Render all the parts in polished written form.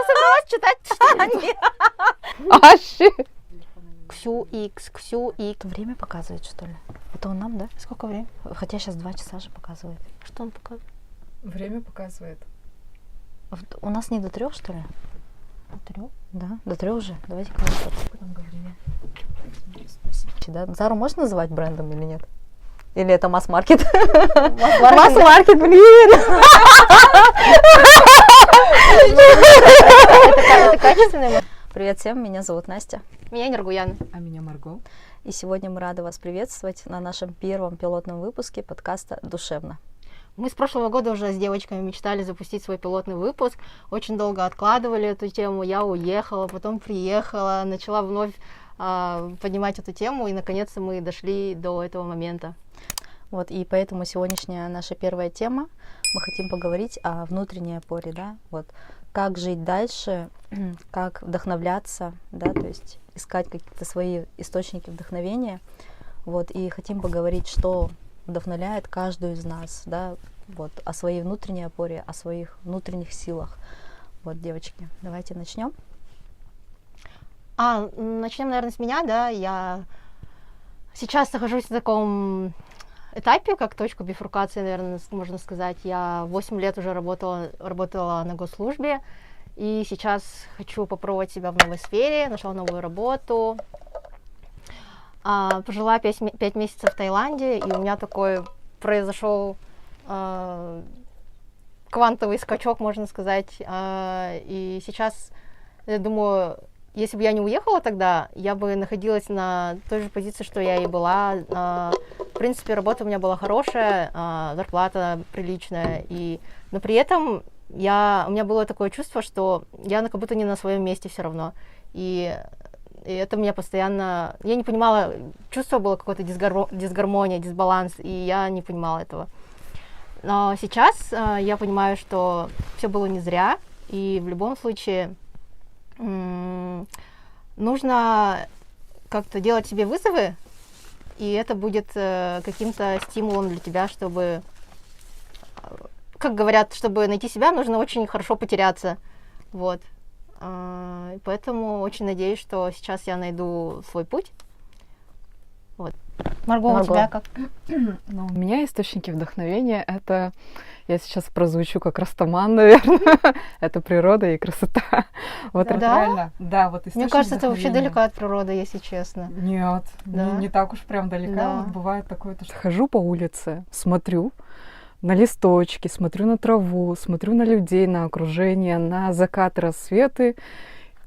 собралась читать, что ли? Аши. QX. Время показывает, что ли? Это он нам, да? Сколько времени? Хотя сейчас 2 часа же показывает. Что он показывает? Время показывает. У нас не до 3, что ли? До 3? Да, до 3 уже. Давайте кого-то. Да? Зару можно называть брендом или нет? Или это масс-маркет? Масс-маркет, блин! Это качественный. Привет всем, меня зовут Настя. Меня Нергуян. А меня Марго. И сегодня мы рады вас приветствовать на нашем первом пилотном выпуске подкаста «Душевно». Мы с прошлого года уже с девочками мечтали запустить свой пилотный выпуск. Очень долго откладывали эту тему. Я уехала, потом приехала, начала вновь поднимать эту тему, и наконец-то мы дошли до этого момента. Вот, и поэтому сегодняшняя наша первая тема. Мы хотим поговорить о внутренней опоре, да, вот, как жить дальше, как вдохновляться, да, то есть искать какие-то свои источники вдохновения, вот, и хотим поговорить, что вдохновляет каждую из нас, да, вот, о своей внутренней опоре, о своих внутренних силах. Вот, девочки, давайте начнем. Начнем, наверное, с меня, да. Я сейчас нахожусь в таком этапе, как точка бифуркации, наверное, можно сказать. Я 8 лет уже работала на госслужбе, и сейчас хочу попробовать себя в новой сфере, нашла новую работу. Пожила 5 месяцев в Таиланде, и у меня такой произошел квантовый скачок, можно сказать. И сейчас, я думаю, если бы я не уехала тогда, я бы находилась на той же позиции, что я и была. В принципе, работа у меня была хорошая, зарплата приличная, но при этом у меня было такое чувство, что я как будто не на своем месте все равно. И это меня постоянно... Я не понимала, чувство было какое-то дисгармония, дисбаланс, и я не понимала этого. Но сейчас я понимаю, что все было не зря, и в любом случае нужно как-то делать себе вызовы, и это будет каким-то стимулом для тебя, чтобы, как говорят, чтобы найти себя, нужно очень хорошо потеряться. Вот. Поэтому очень надеюсь, что сейчас я найду свой путь. Вот. Марго, у тебя как? Ну, у меня источники вдохновения — это, я сейчас прозвучу как растаман, наверное, это природа и красота. Вот Да? реально. Да, вот Мне кажется, это вообще далеко от природы, если честно. Нет, Да? не так уж прям далеко. Да. Вот бывает такое, что хожу по улице, смотрю на листочки, смотрю на траву, смотрю на людей, на окружение, на закаты, рассветы,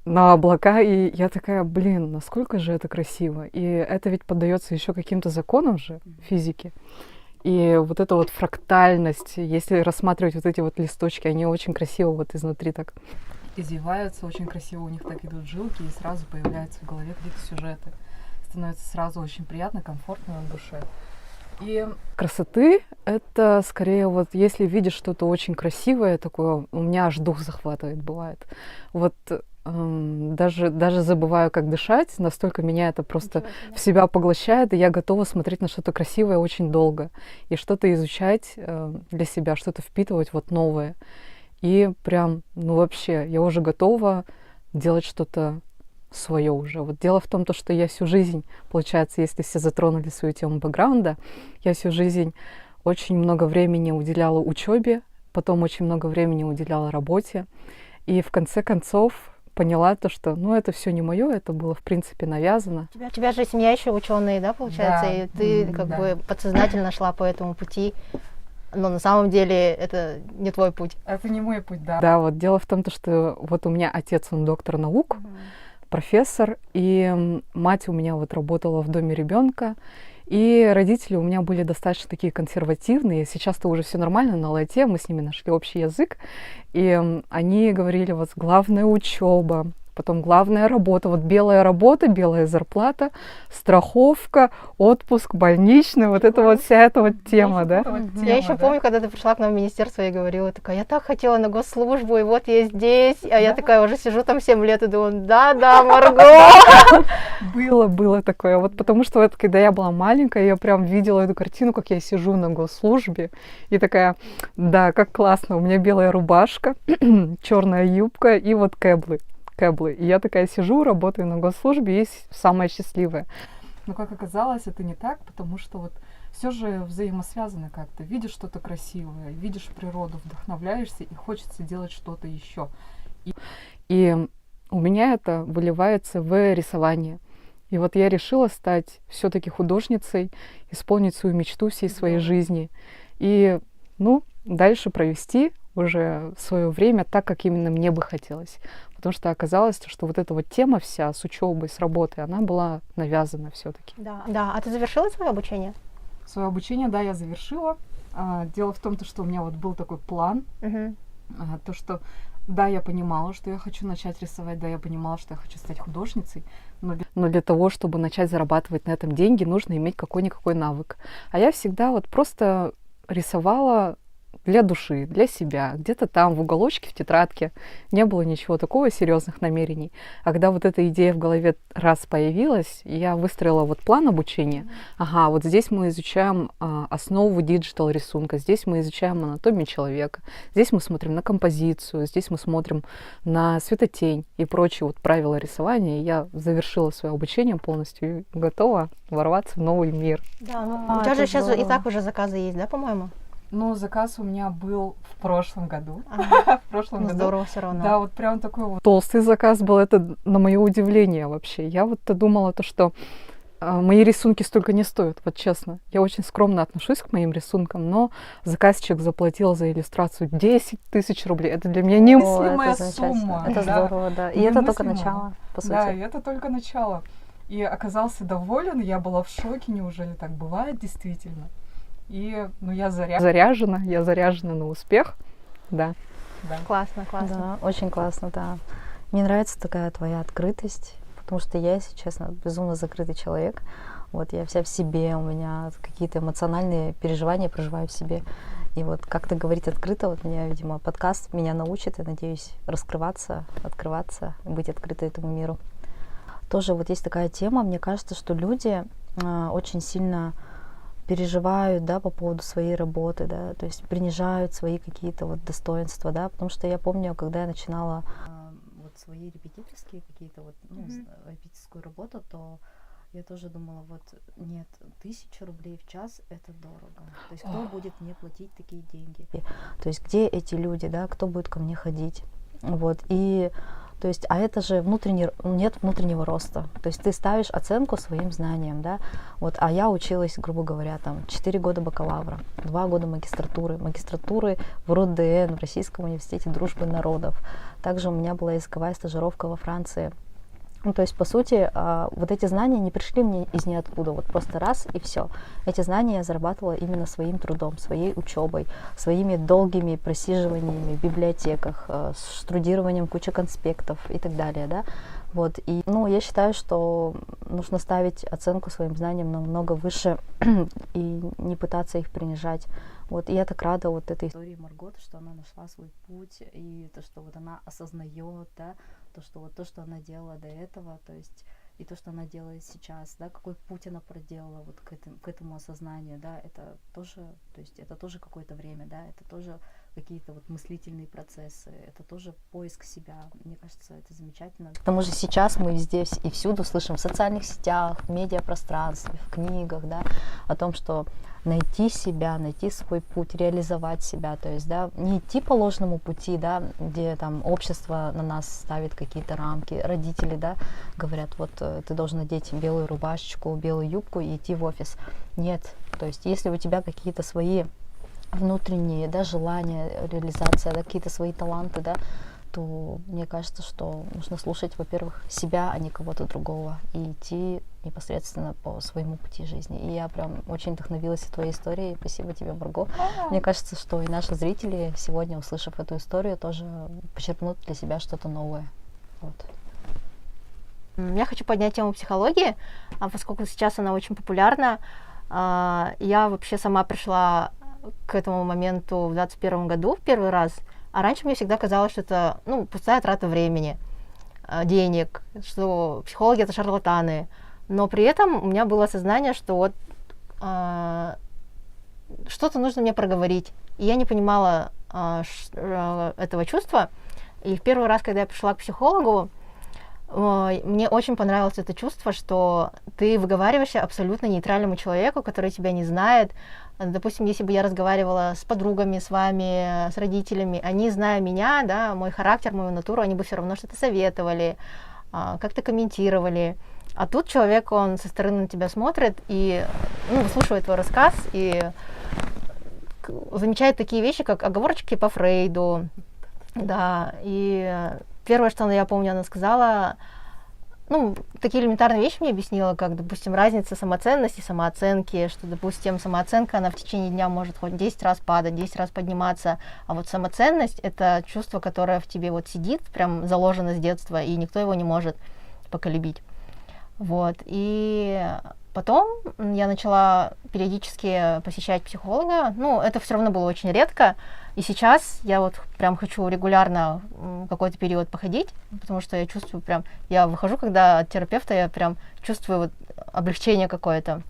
на облака, и я такая, блин, насколько же это красиво. И это ведь поддается еще каким-то законам же физики. И вот эта вот фрактальность, если рассматривать вот эти вот листочки, они очень красиво вот изнутри так извиваются, очень красиво у них так идут жилки, и сразу появляются в голове какие-то сюжеты. Становится сразу очень приятно, комфортно на душе. И красоты — это скорее вот если видишь что-то очень красивое такое, у меня аж дух захватывает, бывает. Вот даже забываю, как дышать, настолько меня это просто в себя поглощает, и я готова смотреть на что-то красивое очень долго, и что-то изучать для себя, что-то впитывать вот новое. И прям, ну вообще, я уже готова делать что-то свое уже. Вот дело в том, что я всю жизнь, получается, если все затронули свою тему бэкграунда, я всю жизнь очень много времени уделяла учебе, потом очень много времени уделяла работе, и в конце концов поняла то, что, ну, это все не мое, это было, в принципе, навязано. У тебя же семья еще ученые, да, получается, Да. и ты как бы подсознательно шла по этому пути, но на самом деле это не твой путь. Это не мой путь, да. Да, вот дело в том, что вот у меня отец, он доктор наук, профессор, и мать у меня вот работала в доме ребенка, и родители у меня были достаточно такие консервативные. Сейчас-то уже все нормально на лайте, мы с ними нашли общий язык, и они говорили, вот главное учеба, потом главная работа, вот белая работа, белая зарплата, страховка, отпуск, больничный, вот это вот вся эта вот тема, да? Я еще помню, когда ты пришла к нам в министерство и говорила, такая, я так хотела на госслужбу, и вот я здесь, а я такая уже сижу там 7 лет и думаю, да, Марго. Было такое, вот потому что вот, когда я была маленькая, я прям видела эту картину, как я сижу на госслужбе, и такая, да, как классно, у меня белая рубашка, черная юбка и вот кэблы. И я такая сижу, работаю на госслужбе и самая счастливая. Но как оказалось, это не так, потому что вот все же взаимосвязано как-то. Видишь что-то красивое, видишь природу, вдохновляешься и хочется делать что-то еще. И у меня это выливается в рисование. И вот я решила стать все-таки художницей, исполнить свою мечту всей своей жизни. И, дальше провести уже свое время так, как именно мне бы хотелось. Потому что оказалось, что вот эта вот тема вся с учебой, с работой, она была навязана все-таки. Да. А ты завершила свое обучение? Свое обучение, да, я завершила. Дело в том, что у меня вот был такой план, то, что да, я понимала, что я хочу начать рисовать, да, я понимала, что я хочу стать художницей, но для того, чтобы начать зарабатывать на этом деньги, нужно иметь какой-никакой навык. А я всегда вот просто рисовала для души, для себя, где-то там в уголочке, в тетрадке. Не было ничего такого, серьезных намерений. А когда вот эта идея в голове раз появилась, я выстроила вот план обучения. Ага, вот здесь мы изучаем основу диджитал рисунка, здесь мы изучаем анатомию человека, здесь мы смотрим на композицию, здесь мы смотрим на светотень и прочие вот правила рисования. И я завершила свое обучение полностью и готова ворваться в новый мир. Да, у тебя же сейчас и так уже заказы есть, да, по-моему? Заказ у меня был в прошлом году. Здорово все равно. Да, вот прям такой вот толстый заказ был. Это на мое удивление вообще. Я вот думала, что мои рисунки столько не стоят, вот честно. Я очень скромно отношусь к моим рисункам, но заказчик заплатил за иллюстрацию 10 тысяч рублей. Это для меня немыслимая сумма. Это здорово, да. И это только начало, по сути. Да, и это только начало. И оказался доволен, я была в шоке, неужели так бывает действительно? И я заряжена на успех, да. Классно. Да, очень классно, да. Мне нравится такая твоя открытость, потому что я, если честно, безумно закрытый человек. Вот я вся в себе, у меня какие-то эмоциональные переживания проживаю в себе. И вот как-то говорить открыто, вот меня, видимо, подкаст меня научит, я надеюсь, раскрываться, открываться, быть открытой этому миру. Тоже вот есть такая тема, мне кажется, что люди очень сильно переживают, да, по поводу своей работы, да, то есть принижают свои какие-то вот достоинства, да, потому что я помню, когда я начинала вот свои репетиторские какие-то вот, репетиторскую работу, то я тоже думала, вот, нет, 1000 рублей в час — это дорого, то есть кто будет мне платить такие деньги, то есть где эти люди, да, кто будет ко мне ходить, вот, и то есть, а это же нет внутреннего роста. То есть ты ставишь оценку своим знаниям, да. Вот, а я училась, грубо говоря, 4 года бакалавра, 2 года магистратуры в РУДН, в Российском университете дружбы народов. Также у меня была языковая стажировка во Франции. То есть, по сути, вот эти знания не пришли мне из ниоткуда, вот просто раз и все. Эти знания я зарабатывала именно своим трудом, своей учебой, своими долгими просиживаниями в библиотеках, с штудированием кучи конспектов и так далее, да. Вот, и, я считаю, что нужно ставить оценку своим знаниям намного выше и не пытаться их принижать. Вот, и я так рада вот этой истории Марго, что она нашла свой путь, и то, что вот она осознает, да, то, что она делала до этого, то есть и то, что она делает сейчас, да, какой путь она проделала вот к этому осознанию, да, это тоже какое-то время, да, это тоже какие-то вот мыслительные процессы, это тоже поиск себя. Мне кажется, это замечательно. К тому же сейчас мы везде и всюду слышим в социальных сетях, в медиапространстве, в книгах, да, о том, что найти себя, найти свой путь, реализовать себя, то есть, да, не идти по ложному пути, да, где там общество на нас ставит какие-то рамки, родители, да, говорят, вот ты должен надеть белую рубашечку, белую юбку и идти в офис. Нет, то есть, если у тебя какие-то свои внутренние, да, желания, реализация, да, какие-то свои таланты, да, то мне кажется, что нужно слушать, во-первых, себя, а не кого-то другого, и идти непосредственно по своему пути жизни. И я прям очень вдохновилась твоей историей. Спасибо тебе, Марго. Мне кажется, что и наши зрители сегодня, услышав эту историю, тоже почерпнут для себя что-то новое. Вот. Я хочу поднять тему психологии, поскольку сейчас она очень популярна. Я вообще сама пришла к этому моменту в 2021 году в первый раз, а раньше мне всегда казалось, что это пустая трата времени, денег, что психологи — это шарлатаны. Но при этом у меня было осознание, что вот что-то нужно мне проговорить. И я не понимала этого чувства. И в первый раз, когда я пришла к психологу, мне очень понравилось это чувство, что ты выговариваешься абсолютно нейтральному человеку, который тебя не знает. Допустим, если бы я разговаривала с подругами, с вами, с родителями, они, зная меня, да, мой характер, мою натуру, они бы все равно что-то советовали, как-то комментировали. А тут человек, он со стороны на тебя смотрит и выслушивает твой рассказ и замечает такие вещи, как оговорочки по Фрейду. Да, и первое, что я помню, она сказала, такие элементарные вещи мне объяснила, как, допустим, разница самоценности и самооценки, что, допустим, самооценка, она в течение дня может хоть 10 раз падать, 10 раз подниматься, а вот самоценность — это чувство, которое в тебе вот сидит, прям заложено с детства, и никто его не может поколебить. Вот, и потом я начала периодически посещать психолога, это все равно было очень редко, и сейчас я вот прям хочу регулярно какой-то период походить, потому что я чувствую прям, я выхожу, когда от терапевта, я прям чувствую вот облегчение какое-то.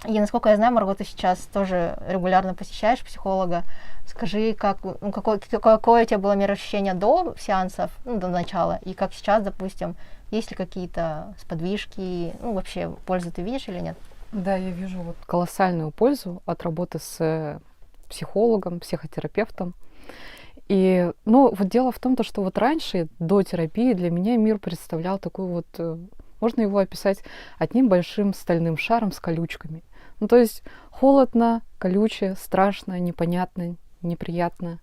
И насколько я знаю, Марго, ты сейчас тоже регулярно посещаешь психолога. Скажи, какое у тебя было мироощущение до сеансов, до начала, и как сейчас, допустим, есть ли какие-то сподвижки, вообще пользу ты видишь или нет? Да, я вижу вот колоссальную пользу от работы с психологом, психотерапевтом. И, вот дело в том, что вот раньше, до терапии, для меня мир представлял такой вот, можно его описать одним большим стальным шаром с колючками. То есть холодно, колюче, страшно, непонятно, неприятно.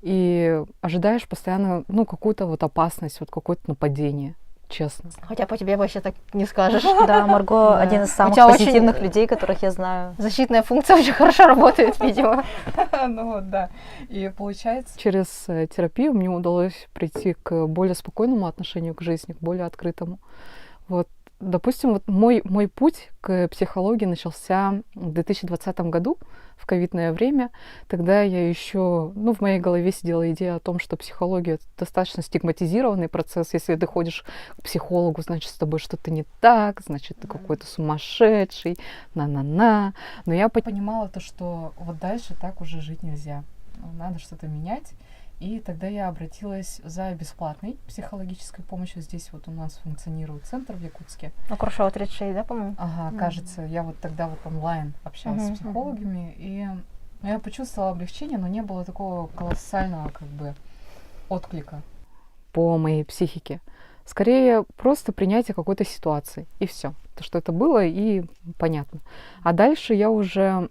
И ожидаешь постоянно, какую-то вот опасность, вот какое-то нападение. Честно. Хотя по тебе вообще так не скажешь. Да, Марго один из самых позитивных людей, которых я знаю. Защитная функция очень хорошо работает, видимо. Да. И получается, через терапию мне удалось прийти к более спокойному отношению к жизни, к более открытому. Вот, допустим, вот мой путь к психологии начался в 2020 году, в ковидное время. Тогда я еще, в моей голове сидела идея о том, что психология — это достаточно стигматизированный процесс. Если ты ходишь к психологу, значит, с тобой что-то не так, значит, ты какой-то сумасшедший, на-на-на. Но я понимала то, что вот дальше так уже жить нельзя. Надо что-то менять. И тогда я обратилась за бесплатной психологической помощью. Здесь вот у нас функционирует центр в Якутске. Куршова 36, да, по-моему? Ага, кажется, я вот тогда вот онлайн общалась с психологами, и я почувствовала облегчение, но не было такого колоссального отклика по моей психике. Скорее, просто принятие какой-то ситуации, и все. То, что это было, и понятно. А дальше я уже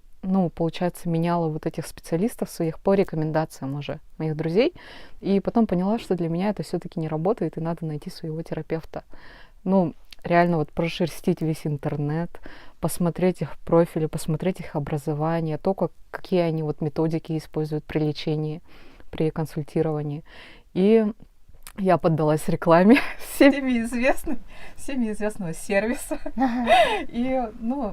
получается, меняла вот этих специалистов своих по рекомендациям уже моих друзей. И потом поняла, что для меня это все-таки не работает, и надо найти своего терапевта. Реально вот прошерстить весь интернет, посмотреть их профили, посмотреть их образование, какие они вот методики используют при лечении, при консультировании. И я поддалась рекламе всеми известного сервиса. И,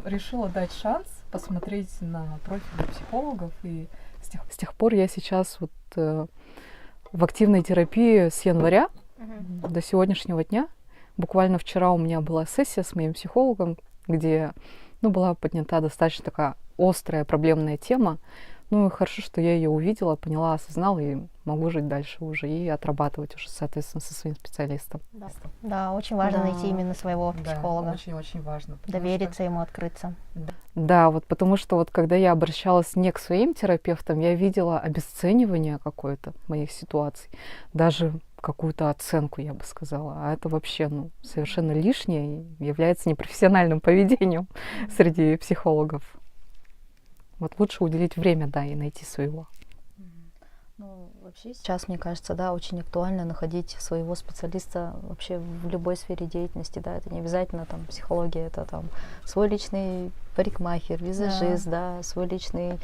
решила дать шанс посмотреть на профили психологов. И с тех пор я сейчас вот в активной терапии с января до сегодняшнего дня. Буквально вчера у меня была сессия с моим психологом, где, была поднята достаточно такая острая проблемная тема. И хорошо, что я ее увидела, поняла, осознала, и могу жить дальше уже и отрабатывать уже, соответственно, со своим специалистом. Да, очень важно найти именно своего психолога. Очень-очень важно. Довериться ему, открыться. Да, вот потому что вот когда я обращалась не к своим терапевтам, я видела обесценивание какое-то моих ситуаций, даже какую-то оценку, я бы сказала. А это вообще, совершенно лишнее и является непрофессиональным поведением среди психологов. Вот лучше уделить время, и найти своего. Вообще сейчас, мне кажется, очень актуально находить своего специалиста вообще в любой сфере деятельности, это не обязательно психология, это свой личный парикмахер, визажист, свой личный,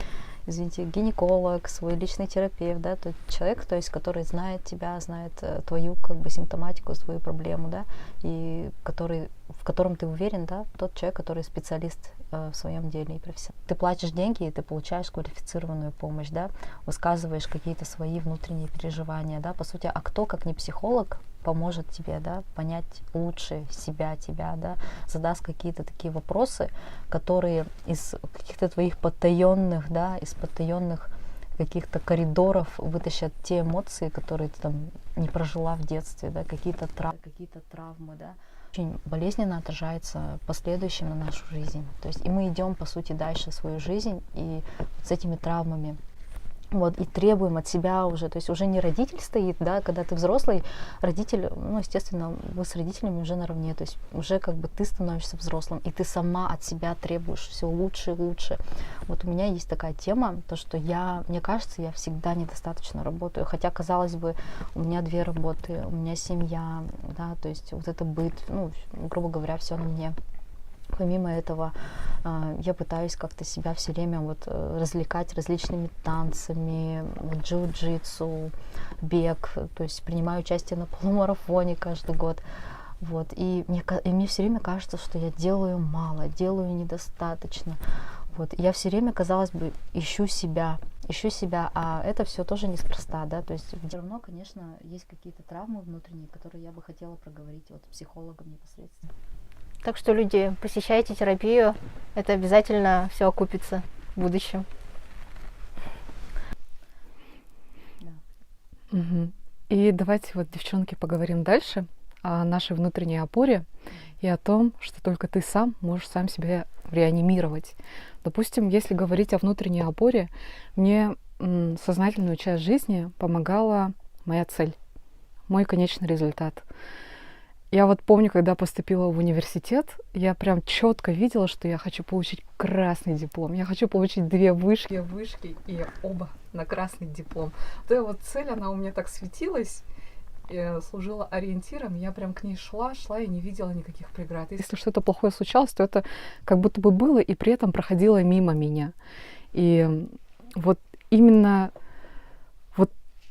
извините, гинеколог, свой личный терапевт, да, тот человек, то есть, который знает тебя, знает твою как бы симптоматику, свою проблему, да, и в котором ты уверен, да, тот человек, который специалист в своем деле и профессионал. Ты платишь деньги, и ты получаешь квалифицированную помощь, да, высказываешь какие-то свои внутренние переживания, да, по сути, а кто, как не психолог, поможет тебе, да, понять лучше себя, тебя, да, задаст какие-то такие вопросы, которые из каких-то твоих потаенных, да, из потаенных каких-то коридоров вытащат те эмоции, которые ты там не прожила в детстве, да, какие-то травмы, да, очень болезненно отражается в последующем на нашу жизнь. То есть и мы идем, по сути, дальше свою жизнь и вот с этими травмами. Вот, и требуем от себя уже, то есть уже не родитель стоит, да, когда ты взрослый, родитель, ну, естественно, вы с родителями уже наравне, то есть уже как бы ты становишься взрослым, и ты сама от себя требуешь все лучше и лучше. Вот у меня есть такая тема, то, что мне кажется, я всегда недостаточно работаю, хотя, казалось бы, у меня 2 работы, у меня семья, да, то есть вот это быт, ну, грубо говоря, все на мне. Помимо этого, я пытаюсь как-то себя все время вот развлекать различными танцами, вот, джиу-джитсу, бег, то есть принимаю участие на полумарафоне каждый год. Вот, и мне все время кажется, что я делаю мало, делаю недостаточно. Вот, и я все время, казалось бы, ищу себя, а это все тоже неспроста, да, то есть все равно, конечно, есть какие-то травмы внутренние, которые я бы хотела проговорить вот с психологом непосредственно. Так что, люди, посещайте терапию, это обязательно все окупится в будущем. Да. Мгм. И давайте вот, девчонки, поговорим дальше о нашей внутренней опоре и о том, что только ты сам можешь сам себя реанимировать. Допустим, если говорить о внутренней опоре, мне сознательную часть жизни помогала моя цель, мой конечный результат. Я вот помню, когда поступила в университет, я прям четко видела, что я хочу получить красный диплом. Я хочу получить 2 вышки и оба на красный диплом. Вот эта вот цель, она у меня так светилась, и служила ориентиром. Я прям к ней шла и не видела никаких преград. Если что-то плохое случалось, то это как будто бы было и при этом проходило мимо меня. И вот именно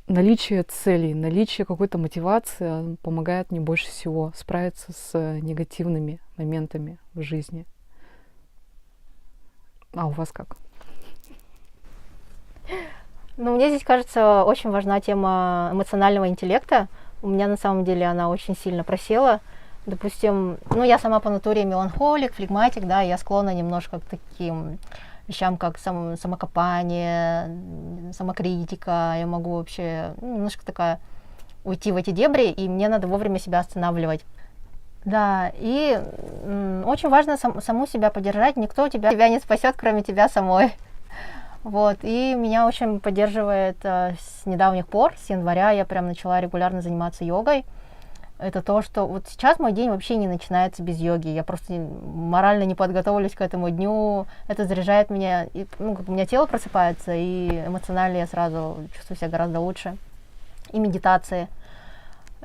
наличие целей, наличие какой-то мотивации помогает мне больше всего справиться с негативными моментами в жизни. А у вас как? Ну, мне здесь кажется, очень важна тема эмоционального интеллекта. У меня на самом деле она очень сильно просела. Допустим, ну, я сама по натуре меланхолик, флегматик, да, я склонна немножко к таким вещам, как самокопание, самокритика. Я могу вообще немножко такая уйти в эти дебри, и мне надо вовремя себя останавливать. Да, и очень важно саму себя поддержать. Никто тебя не спасет, кроме тебя самой. Вот, и меня очень поддерживает с недавних пор, с января я прям начала регулярно заниматься йогой. Это то, что вот сейчас мой день вообще не начинается без йоги. Я просто морально не подготовлюсь к этому дню. Это заряжает меня. И, ну, как у меня тело просыпается, и эмоционально я сразу чувствую себя гораздо лучше. И медитации.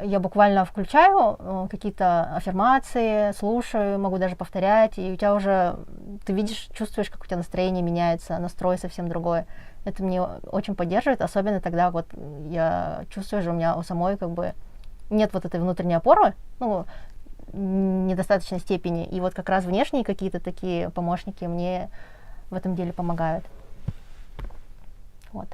Я буквально включаю какие-то аффирмации, слушаю, могу даже повторять. И у тебя уже, ты видишь, чувствуешь, как у тебя настроение меняется, настрой совсем другой. Это мне очень поддерживает, особенно тогда вот я чувствую, что у меня у самой как бы нет вот этой внутренней опоры, ну, в недостаточной степени. И вот как раз внешние какие-то такие помощники мне в этом деле помогают. Вот.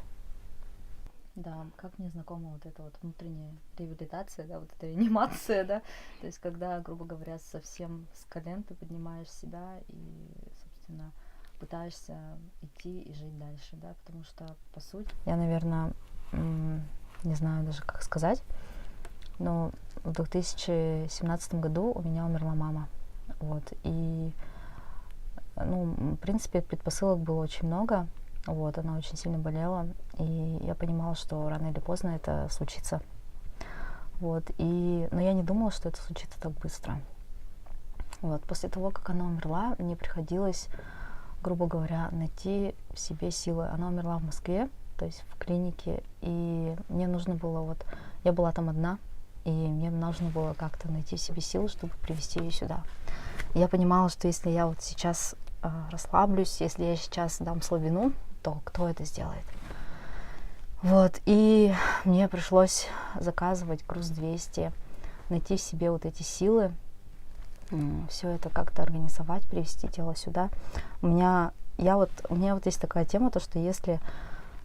Да, как мне знакома вот эта вот внутренняя реабилитация, да, вот эта реанимация, да, то есть когда, грубо говоря, совсем с колен ты поднимаешь себя и, собственно, пытаешься идти и жить дальше, да, потому что, по сути, я, наверное, не знаю даже, как сказать, но в 2017 году у меня умерла мама, вот, и, ну, в принципе, предпосылок было очень много. Вот, она очень сильно болела, и я понимала, что рано или поздно это случится. Вот, но я не думала, что это случится так быстро. Вот, после того, как она умерла, мне приходилось, грубо говоря, найти в себе силы. Она умерла в Москве, то есть в клинике, и мне нужно было я была там одна, и мне нужно было как-то найти в себе силы, чтобы привести ее сюда. И я понимала, что если я вот сейчас расслаблюсь, если я сейчас дам слабину, то кто это сделает? Вот, и мне пришлось заказывать груз 200, найти в себе вот эти силы, все это как-то организовать, привести тело сюда. У меня есть такая тема, то что если,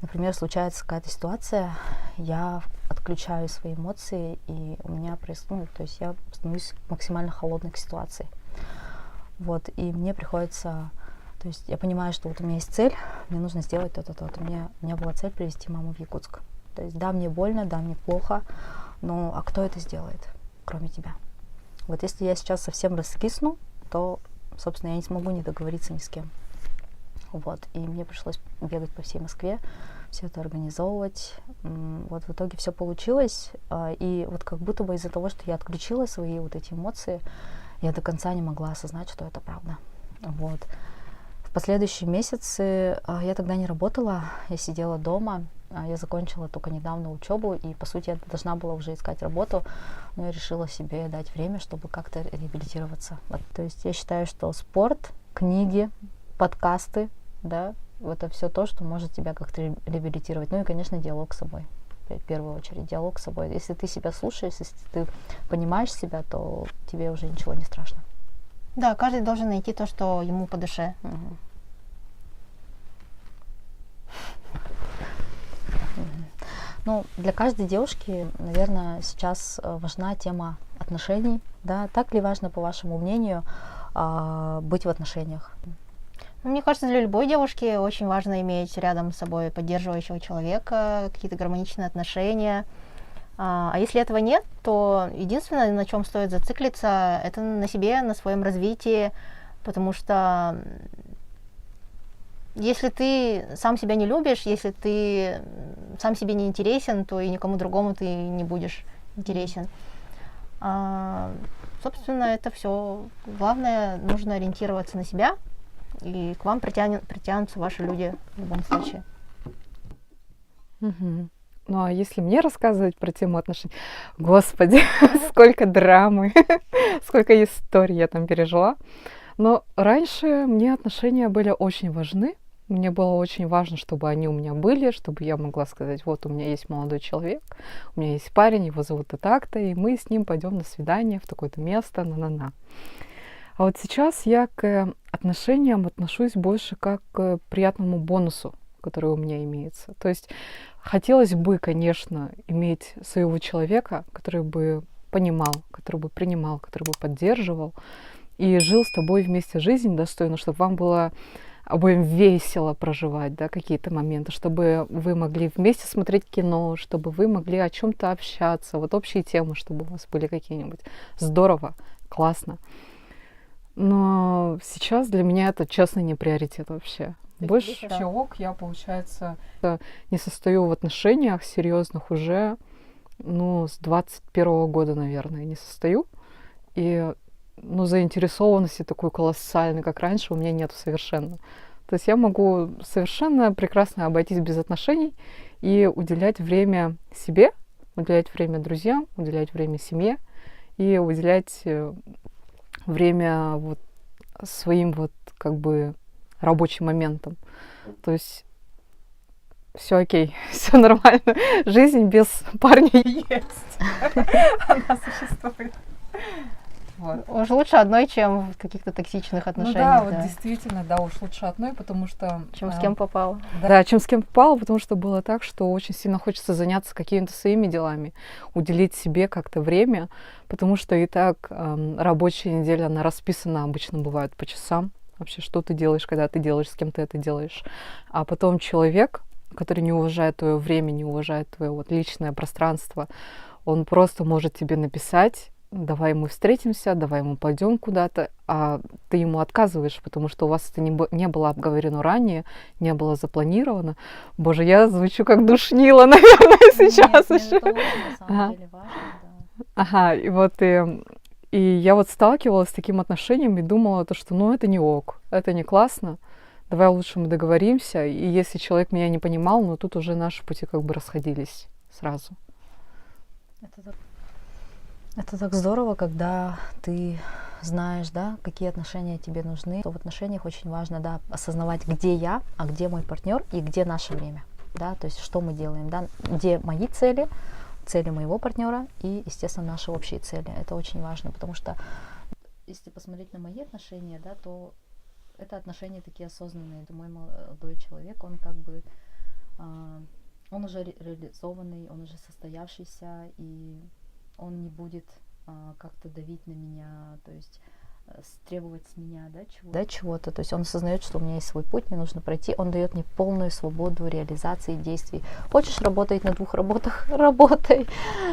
например, случается какая-то ситуация, я отключаю свои эмоции, и у меня происходит, то есть я становлюсь максимально холодной к ситуации. Вот, и мне приходится, то есть я понимаю, что вот у меня есть цель, мне нужно сделать то-то, то-то. У меня была цель привезти маму в Якутск. То есть да, мне больно, да, мне плохо, но а кто это сделает, кроме тебя? Вот если я сейчас совсем раскисну, то, собственно, я не смогу не договориться ни с кем. Вот, и мне пришлось бегать по всей Москве, все это организовывать. Вот в итоге все получилось, и вот как будто бы из-за того, что я отключила свои вот эти эмоции, я до конца не могла осознать, что это правда. Вот. В последующие месяцы я тогда не работала, я сидела дома, я закончила только недавно учебу, и, по сути, я должна была уже искать работу, но я решила себе дать время, чтобы как-то реабилитироваться. Вот, то есть я считаю, что спорт, книги, подкасты, да, это все то, что может тебя как-то реабилитировать. Ну и, конечно, диалог с собой. В первую очередь, диалог с собой. Если ты себя слушаешь, если ты понимаешь себя, то тебе уже ничего не страшно. Да, каждый должен найти то, что ему по душе. Ну, для каждой девушки, наверное, сейчас важна тема отношений. Да? Так ли важно, по вашему мнению, быть в отношениях? Мне кажется, для любой девушки очень важно иметь рядом с собой поддерживающего человека, какие-то гармоничные отношения. А если этого нет, то единственное, на чем стоит зациклиться, это на себе, на своем развитии, потому что если ты сам себя не любишь, если ты сам себе не интересен, то и никому другому ты не будешь интересен. Собственно, это все. Главное, нужно ориентироваться на себя, и к вам притянутся ваши люди в любом случае. Ну, а если мне рассказывать про тему отношений, господи, сколько драмы, сколько историй я там пережила. Но раньше мне отношения были очень важны. Мне было очень важно, чтобы они у меня были, чтобы я могла сказать, вот у меня есть молодой человек, у меня есть парень, его зовут так-то, и мы с ним пойдем на свидание в такое-то место, на-на-на. А вот сейчас я к отношениям отношусь больше как к приятному бонусу, который у меня имеется. То есть хотелось бы, конечно, иметь своего человека, который бы понимал, который бы принимал, который бы поддерживал и жил с тобой вместе жизнь достойно, чтобы вам было обоим весело проживать, да, какие-то моменты, чтобы вы могли вместе смотреть кино, чтобы вы могли о чем-то общаться, вот общие темы, чтобы у вас были какие-нибудь. Здорово, классно. Но сейчас для меня это, честно, не приоритет вообще. Больше всего я, получается, не состою в отношениях серьезных уже, с 21 года, наверное, не состою. И, заинтересованности такой колоссальной, как раньше, у меня нет совершенно. То есть я могу совершенно прекрасно обойтись без отношений и уделять время себе, уделять время друзьям, уделять время семье и уделять время вот своим вот как бы рабочим моментом. То есть все окей, все нормально. Жизнь без парня есть. Она существует. Вот. Уж лучше одной, чем в каких-то токсичных отношениях. Вот действительно, уж лучше одной, потому что... Чем с кем попало. Да, чем с кем попало, потому что было так, что очень сильно хочется заняться какими-то своими делами, уделить себе как-то время, потому что и так рабочая неделя, она расписана обычно бывает по часам. Вообще, что ты делаешь, когда ты делаешь, с кем ты это делаешь. А потом человек, который не уважает твое время, не уважает твое вот личное пространство, он просто может тебе написать: давай мы встретимся, давай мы пойдем куда-то, а ты ему отказываешь, потому что у вас это не было обговорено ранее, не было запланировано. Боже, я звучу как душнила, наверное, сейчас еще. Это очень, на самом деле, важно, да. Ага, и вот и я вот сталкивалась с таким отношением и думала, что это не ок, это не классно, давай лучше мы договоримся. И если человек меня не понимал, тут уже наши пути как бы расходились сразу. Это так здорово, когда ты знаешь, да, какие отношения тебе нужны, то в отношениях очень важно, да, осознавать, где я, а где мой партнер и где наше время, да, то есть что мы делаем, да, где мои цели, цели моего партнера и, естественно, наши общие цели. Это очень важно, потому что если посмотреть на мои отношения, да, то это отношения такие осознанные. Мой молодой человек, он как бы, он уже реализованный, он уже состоявшийся, и он не будет как-то давить на меня, то есть требовать с меня, да, чего-то. То есть он осознает, что у меня есть свой путь, мне нужно пройти. Он дает мне полную свободу реализации действий. Хочешь работать на 2 работах? Работай.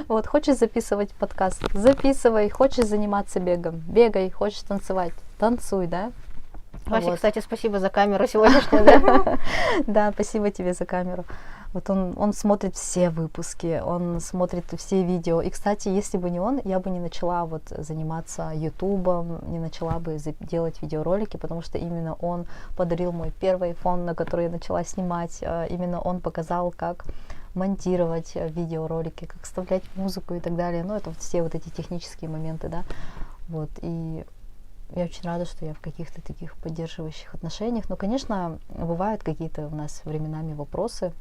Вот, хочешь записывать подкаст? Записывай. Хочешь заниматься бегом? Бегай. Хочешь танцевать? Танцуй, да? Вася, Вот. кстати, спасибо за камеру сегодняшнюю, да? Да, спасибо тебе за камеру. Вот он смотрит все выпуски, он смотрит все видео. И, кстати, если бы не он, я бы не начала вот заниматься ютубом, не начала бы делать видеоролики, потому что именно он подарил мой первый iPhone, на который я начала снимать. Именно он показал, как монтировать видеоролики, как вставлять музыку и так далее. Ну, это вот все вот эти технические моменты, да. Вот, и я очень рада, что я в каких-то таких поддерживающих отношениях. Но, конечно, бывают какие-то у нас временами вопросы,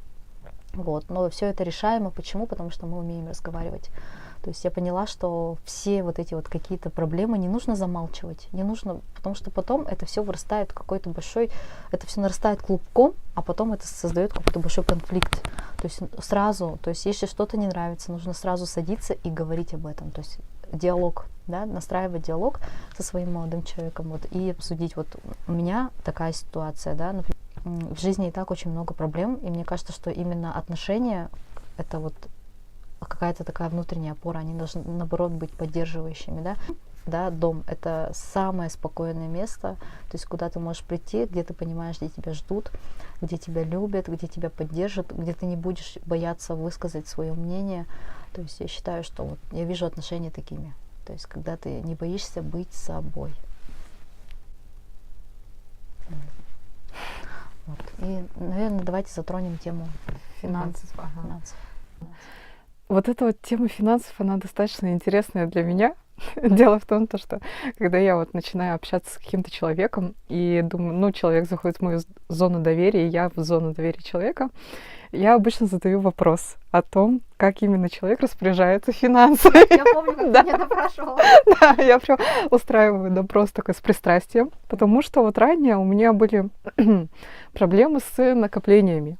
вот, но все это решаемо. Почему? Потому что мы умеем разговаривать. То есть я поняла, что все вот эти вот какие-то проблемы не нужно замалчивать, не нужно, потому что потом это все вырастает в какой-то большой, это все нарастает клубком, а потом это создает какой-то большой конфликт. То есть сразу, то есть если что-то не нравится, нужно сразу садиться и говорить об этом. То есть диалог, да, настраивать диалог со своим молодым человеком, вот, и обсудить, вот у меня такая ситуация, да, например, в жизни и так очень много проблем, и мне кажется, что именно отношения — это вот какая-то такая внутренняя опора, они должны, наоборот, быть поддерживающими, да. Да, дом — это самое спокойное место, то есть куда ты можешь прийти, где ты понимаешь, где тебя ждут, где тебя любят, где тебя поддержат, где ты не будешь бояться высказать свое мнение. То есть я считаю, что вот я вижу отношения такими, то есть когда ты не боишься быть собой. Вот. И, наверное, давайте затронем тему финансов. Вот эта вот тема финансов, она достаточно интересная для меня. Дело в том, что когда я вот начинаю общаться с каким-то человеком и думаю, ну, человек заходит в мою зону доверия, и я в зону доверия человека, я обычно задаю вопрос о том, как именно человек распоряжается финансами. Я помню, как ты меня допрашивала. Да, я прям устраиваю допрос такой с пристрастием, потому что вот ранее у меня были проблемы с накоплениями.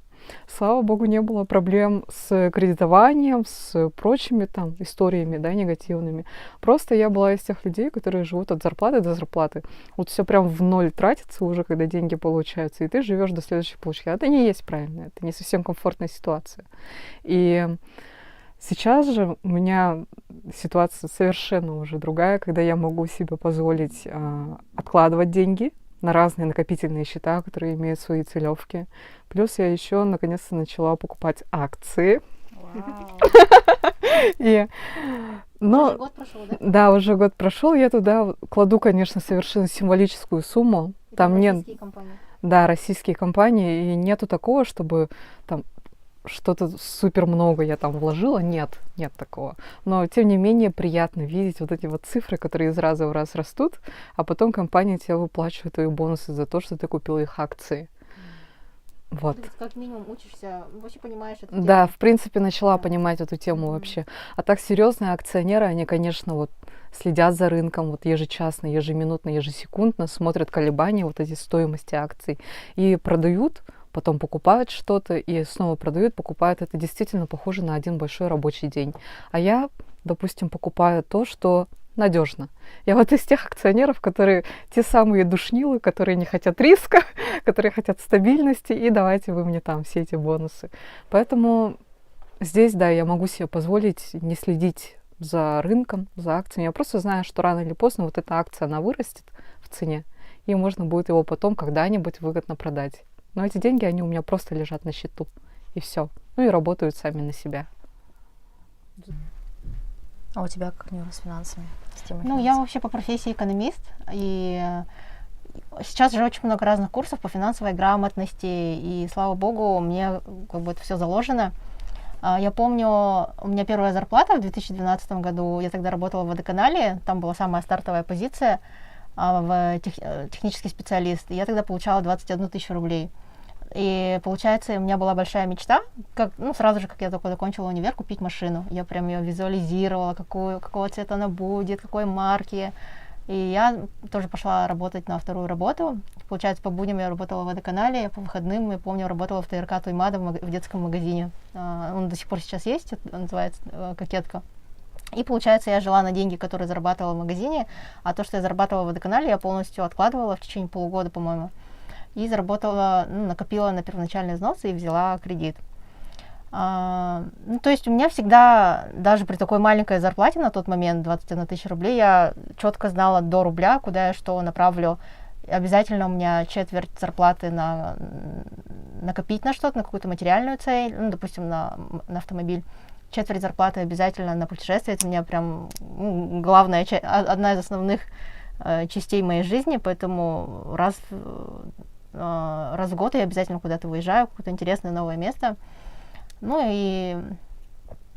Слава богу, не было проблем с кредитованием, с прочими там историями, да, негативными. Просто я была из тех людей, которые живут от зарплаты до зарплаты. Вот все прям в ноль тратится уже, когда деньги получаются, и ты живешь до следующей получки. А это не есть правильно, это не совсем комфортная ситуация. И сейчас же у меня ситуация совершенно уже другая, когда я могу себе позволить откладывать деньги на разные накопительные счета, которые имеют свои целевки. Плюс я еще наконец-то начала покупать акции. Уже год прошел, да? Да, уже год прошел. Я туда кладу, конечно, совершенно символическую сумму. Там нет, российские компании. да, российские компании, и нету такого, чтобы там что-то супер много я там вложила. Нет такого. Но, тем не менее, приятно видеть вот эти вот цифры, которые из раза в раз растут, а потом компания тебе выплачивает твои бонусы за то, что ты купил их акции. Вот. Ты как минимум учишься, вообще понимаешь это. Да, в принципе, начала понимать эту тему вообще. А так серьезные акционеры, они, конечно, вот следят за рынком, вот ежечасно, ежеминутно, ежесекундно, смотрят колебания вот эти стоимости акций и продают, потом покупают что-то и снова продают, покупают. Это действительно похоже на один большой рабочий день. А я, допустим, покупаю то, что надежно. Я вот из тех акционеров, которые те самые душнилы, которые не хотят риска, которые хотят стабильности, и давайте вы мне там все эти бонусы. Поэтому здесь, да, я могу себе позволить не следить за рынком, за акциями. Я просто знаю, что рано или поздно вот эта акция, она вырастет в цене, и можно будет его потом когда-нибудь выгодно продать. Но эти деньги, они у меня просто лежат на счету, и все. Ну и работают сами на себя. А у тебя как с финансами? Ну, я вообще по профессии экономист, и сейчас же очень много разных курсов по финансовой грамотности, и, слава богу, мне как бы это все заложено. Я помню, у меня первая зарплата в 2012 году, я тогда работала в водоканале, там была самая стартовая позиция технический специалист, и я тогда получала 21 тысячу рублей. И получается, у меня была большая мечта, сразу же, как я только закончила универ, купить машину. Я прям ее визуализировала, какого цвета она будет, какой марки. И я тоже пошла работать на вторую работу. Получается, по будням я работала в водоканале, по выходным, я помню, работала в ТРК Туймада в детском магазине. Он до сих пор сейчас есть, он называется «Кокетка». И, получается, я жила на деньги, которые зарабатывала в магазине, а то, что я зарабатывала в водоканале, я полностью откладывала в течение полугода, по-моему. И заработала, накопила на первоначальные взносы и взяла кредит. То есть у меня всегда, даже при такой маленькой зарплате на тот момент, 21 тысяча рублей, я четко знала до рубля, куда я что направлю. Обязательно у меня четверть зарплаты накопить на что-то, на какую-то материальную цель, допустим, на автомобиль. Четверть зарплаты обязательно на путешествие. Это у меня прям главная часть, одна из основных частей моей жизни, поэтому раз в год я обязательно куда-то выезжаю, в какое-то интересное новое место. И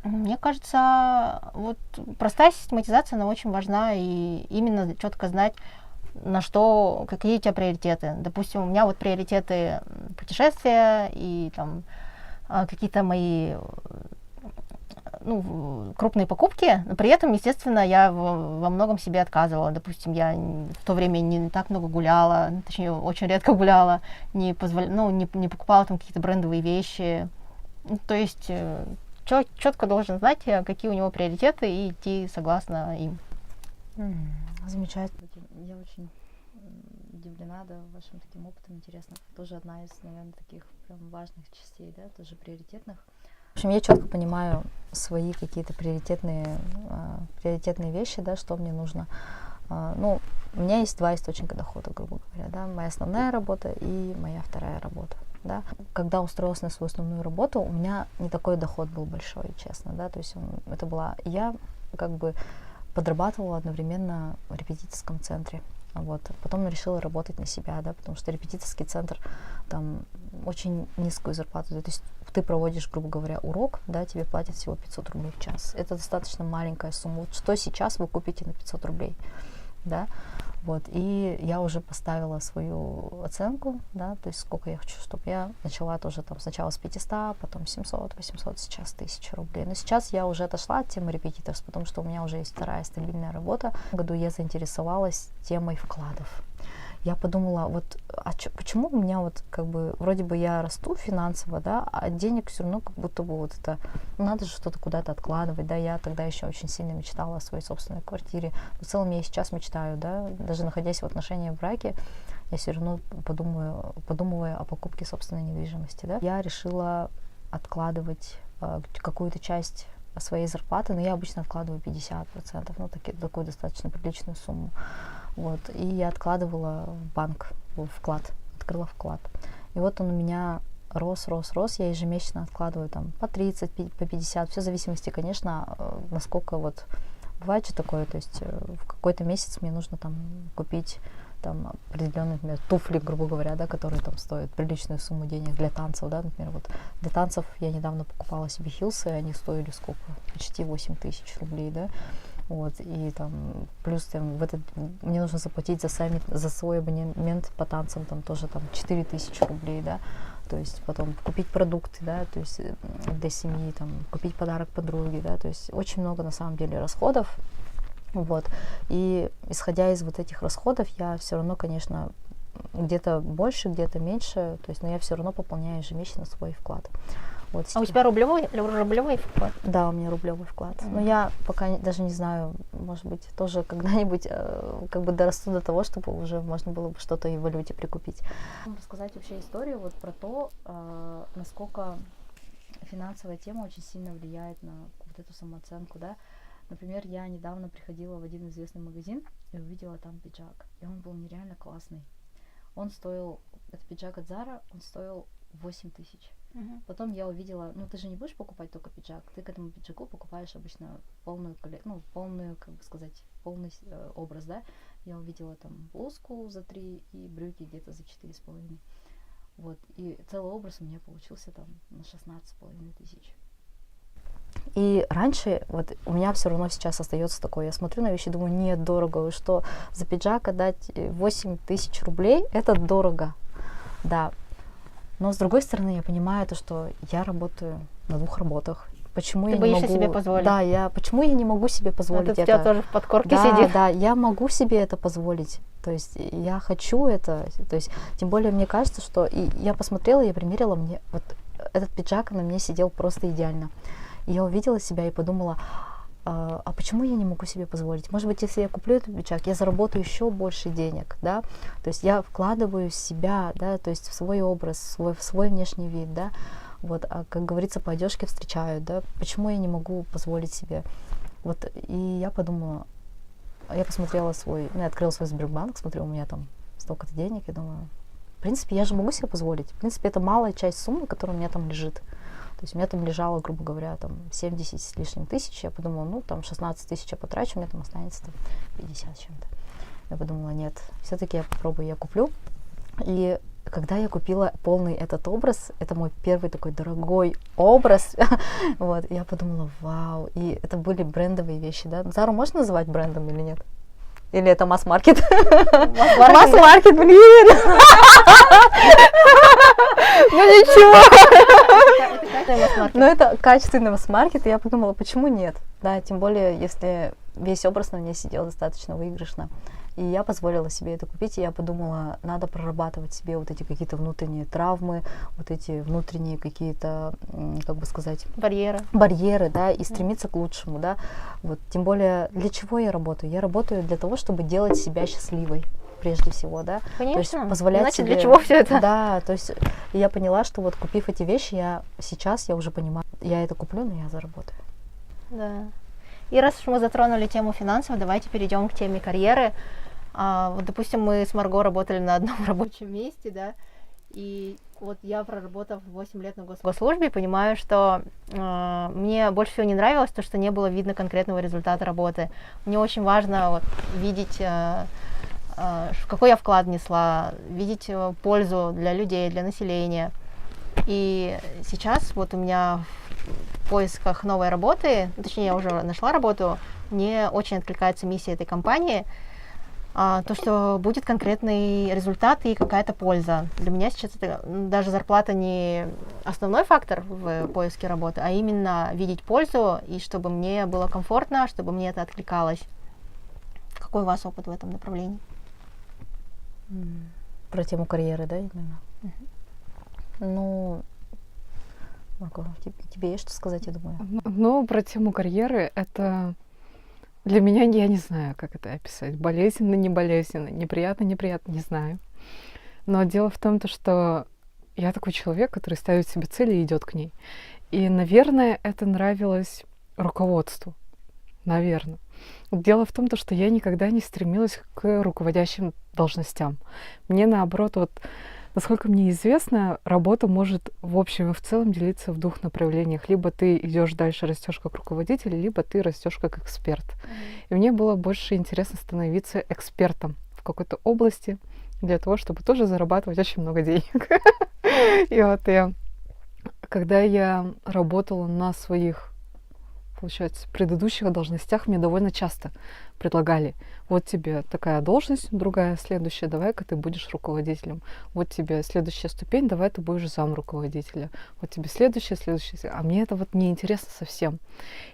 мне кажется, вот простая систематизация, она очень важна, и именно четко знать, какие у тебя приоритеты. Допустим, у меня вот приоритеты путешествия и там какие-то мои крупные покупки, но при этом, естественно, я во многом себе отказывала. Допустим, я в то время не так много гуляла, точнее, очень редко гуляла, не покупала там какие-то брендовые вещи. То есть четко должен знать, какие у него приоритеты, и идти согласно им. Замечательно. Я очень удивлена, вашим таким опытом, интересно. Тоже одна из, наверное, таких прям важных частей, тоже приоритетных. В общем, я четко понимаю свои какие-то приоритетные вещи, что мне нужно. У меня есть два источника дохода, грубо говоря, моя основная работа и моя вторая работа. Когда устроилась на свою основную работу, у меня не такой доход был большой, честно, то есть я подрабатывала одновременно в репетиторском центре. Потом решила работать на себя, потому что репетиторский центр, там очень низкую зарплату. То есть ты проводишь, грубо говоря, урок, тебе платят всего 500 рублей в час. Это достаточно маленькая сумма. Что сейчас вы купите на 500 рублей? И я уже поставила свою оценку, то есть сколько я хочу, чтобы я начала тоже там сначала с 500, потом 700, 800, сейчас 1000 рублей. Но сейчас я уже отошла от темы репетиторств, потому что у меня уже есть вторая стабильная работа. В этом году я заинтересовалась темой вкладов. Я подумала, почему у меня вроде бы я расту финансово, а денег все равно как будто бы надо же что-то куда-то откладывать, я тогда еще очень сильно мечтала о своей собственной квартире. В целом я и сейчас мечтаю, даже находясь в отношениях в браке, я все равно подумываю о покупке собственной недвижимости, Я решила откладывать какую-то часть своей зарплаты, но я обычно откладываю 50%, такую достаточно приличную сумму. И я откладывала в банк, открыла вклад. И он у меня рос, я ежемесячно откладываю там по 30, по 50, все в зависимости, конечно, насколько бывает же такое, то есть в какой-то месяц мне нужно там купить там определенные, например, туфли, грубо говоря, которые там стоят приличную сумму денег для танцев, например, для танцев я недавно покупала себе хилсы, они стоили сколько? Почти 8 тысяч рублей, и там плюс там мне нужно заплатить за свой абонемент по танцам там тоже там 4000 рублей, то есть потом купить продукты, то есть для семьи, там купить подарок подруге, то есть очень много на самом деле расходов, и исходя из этих расходов я все равно, конечно, где-то больше, где-то меньше, то есть, но я все равно пополняю ежемесячно свой вклад. А у тебя рублевой вклад? Да, у меня рублевый вклад. Но я пока даже не знаю, может быть, тоже когда-нибудь дорасту до того, чтобы уже можно было бы что-то и в валюте прикупить. Рассказать вообще историю про то, насколько финансовая тема очень сильно влияет на эту самооценку, Например, я недавно приходила в один известный магазин и увидела там пиджак, и он был нереально классный. Этот пиджак от Zara, он стоил 8 тысяч. Потом я увидела, ты же не будешь покупать только пиджак, ты к этому пиджаку покупаешь обычно полный образ, Я увидела там блузку за 3 и брюки где-то за 4,5. И целый образ у меня получился там на 16,5 тысяч. И раньше, вот у меня все равно сейчас остается такое, я смотрю на вещи, думаю, нет, дорого, вы что, за пиджак отдать 8 тысяч рублей, это дорого, да. Но с другой стороны, я понимаю то, что я работаю на 2 работах. Почему Ты я не боишься могу... себе позволить? Да, почему я не могу себе позволить Это это? у тебя тоже в подкорке Да, сидит. да, я могу себе это позволить. То есть я хочу это. То есть, тем более, мне кажется, что... И я посмотрела, я примерила, мне вот этот пиджак на мне сидел просто идеально. И я увидела себя и подумала, а почему я не могу себе позволить? Может быть, если я куплю этот пиджак, я заработаю еще больше денег, да? То есть я вкладываю себя, да, то есть в свой образ, в свой внешний вид, да? Вот, а как говорится, по одежке встречают, да? Почему я не могу позволить себе? Вот, и я подумала, я посмотрела свой, ну, я открыла свой Сбербанк, смотрю, у меня там столько-то денег, и думаю, в принципе, я же могу себе позволить. В принципе, это малая часть суммы, которая у меня там лежит. То есть у меня там лежало, грубо говоря, там 70 с лишним тысяч. Я подумала, ну, там 16 тысяч я потрачу, у меня там останется там 50 с чем-то. Я подумала, нет, все-таки я попробую, я куплю. И когда я купила полный этот образ, это мой первый такой дорогой образ, вот, я подумала, вау, и это были брендовые вещи, да? Зару можно называть брендом или нет? Или это масс-маркет? Масс-маркет, блин! Ну ничего. Но это качественный масс-маркет, и я подумала, почему нет? Да, тем более, если весь образ на мне сидел достаточно выигрышно. И я позволила себе это купить, и я подумала, надо прорабатывать себе вот эти какие-то внутренние травмы, вот эти внутренние какие-то, как бы сказать... Барьеры, да, и стремиться к лучшему, да. Вот, тем более, для чего я работаю? Я работаю для того, чтобы делать себя счастливой, прежде всего, да. Конечно. То есть позволять Иначе себе... для чего все это? Да, то есть я поняла, что вот купив эти вещи, я уже понимаю, я это куплю, но я заработаю. Да. И раз уж мы затронули тему финансов, давайте перейдем к теме карьеры. Вот, допустим, мы с Марго работали на одном рабочем месте, да, и вот я, проработав 8 лет на госслужбе, понимаю, что мне больше всего не нравилось то, что не было видно конкретного результата работы. Мне очень важно вот, видеть, какой я вклад внесла, видеть пользу для людей, для населения. И сейчас вот у меня в поисках новой работы, точнее, я уже нашла работу, мне очень откликается миссия этой компании, то, что будет конкретный результат и какая-то польза. Для меня сейчас это даже зарплата не основной фактор в поиске работы, а именно видеть пользу, и чтобы мне было комфортно, чтобы мне это откликалось. Какой у вас опыт в этом направлении? Про тему карьеры, да, именно? Ну, Марго, тебе есть что сказать, я думаю? Ну, про тему карьеры это... Для меня, я не знаю, как это описать. Болезненно, не болезненно, неприятно, неприятно, не знаю. Но дело в том, что я такой человек, который ставит себе цели и идет к ней. И, наверное, это нравилось руководству. Наверное. Дело в том, что я никогда не стремилась к руководящим должностям. Мне, наоборот, вот, насколько мне известно, работа может в общем и в целом делиться в 2 направлениях. Либо ты идешь дальше, растешь как руководитель, либо ты растешь как эксперт. И мне было больше интересно становиться экспертом в какой-то области для того, чтобы тоже зарабатывать очень много денег. И вот когда я работала на своих, получается, предыдущих должностях, мне довольно часто предлагали: вот тебе такая должность, другая, следующая, давай-ка ты будешь руководителем. Вот тебе следующая ступень, давай ты будешь зам руководителя. Вот тебе следующая. А мне это вот не интересно совсем.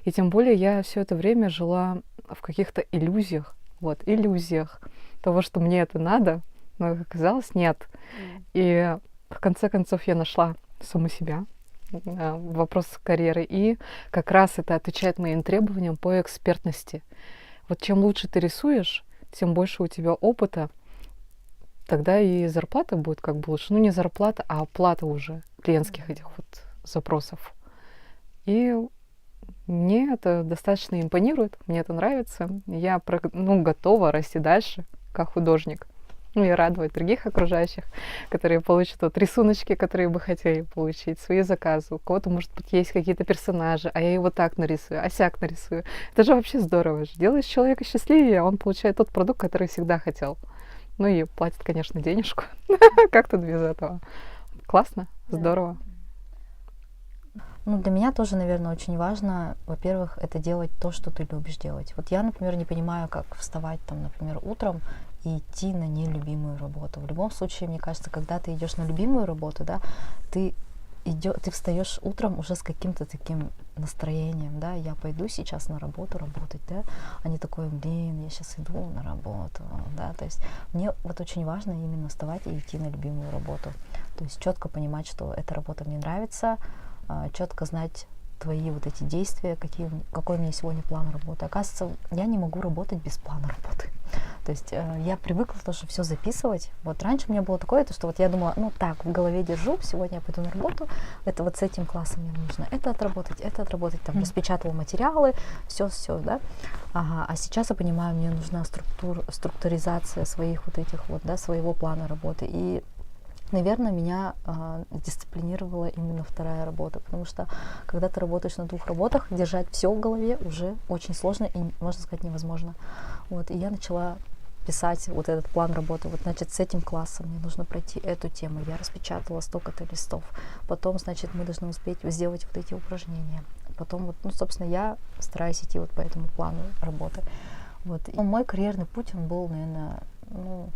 И тем более я все это время жила в каких-то иллюзиях того, что мне это надо, но, как оказалось, нет. И в конце концов я нашла саму себя, вопрос карьеры, и как раз это отвечает моим требованиям по экспертности. Вот чем лучше ты рисуешь, тем больше у тебя опыта, тогда и зарплата будет как бы лучше. Ну, не зарплата, а оплата уже клиентских этих вот запросов. И мне это достаточно импонирует, мне это нравится. Я готова расти дальше как художник. Ну и радовать других окружающих, которые получат вот рисуночки, которые бы хотели получить, свои заказы. У кого-то, может быть, есть какие-то персонажи, а я его так нарисую, а сяк нарисую. Это же вообще здорово. Делаешь человека счастливее, а он получает тот продукт, который всегда хотел. Ну и платит, конечно, денежку. Как тут без этого? Классно, здорово. Ну, для меня тоже, наверное, очень важно, во-первых, это делать то, что ты любишь делать. Вот я, например, не понимаю, как вставать, там, например, утром и идти на нелюбимую работу. В любом случае, мне кажется, когда ты идешь на любимую работу, да, ты встаешь утром уже с каким-то таким настроением, да, я пойду сейчас на работу работать, да, а не такой, блин, я сейчас иду на работу, да, то есть мне вот очень важно именно вставать и идти на любимую работу, то есть четко понимать, что эта работа мне нравится, четко знать твои вот эти действия, какой у меня сегодня план работы. Оказывается, я не могу работать без плана работы. То есть я привыкла тоже все записывать. Вот раньше у меня было такое, то, что вот я думала, ну так, в голове держу, сегодня я пойду на работу, это вот с этим классом мне нужно это отработать, там, распечатала материалы, все, да. Ага, а сейчас я понимаю, мне нужна структуризация своих вот этих вот, да, своего плана работы. И наверное, меня дисциплинировала именно вторая работа, потому что когда ты работаешь на 2 работах, держать все в голове уже очень сложно и, можно сказать, невозможно. Вот, и я начала писать вот этот план работы. Вот, значит, с этим классом мне нужно пройти эту тему. Я распечатала столько-то листов. Потом, значит, мы должны успеть сделать вот эти упражнения. Потом, вот, ну, собственно, я стараюсь идти вот по этому плану работы. Вот. И мой карьерный путь, он был, наверное, ну,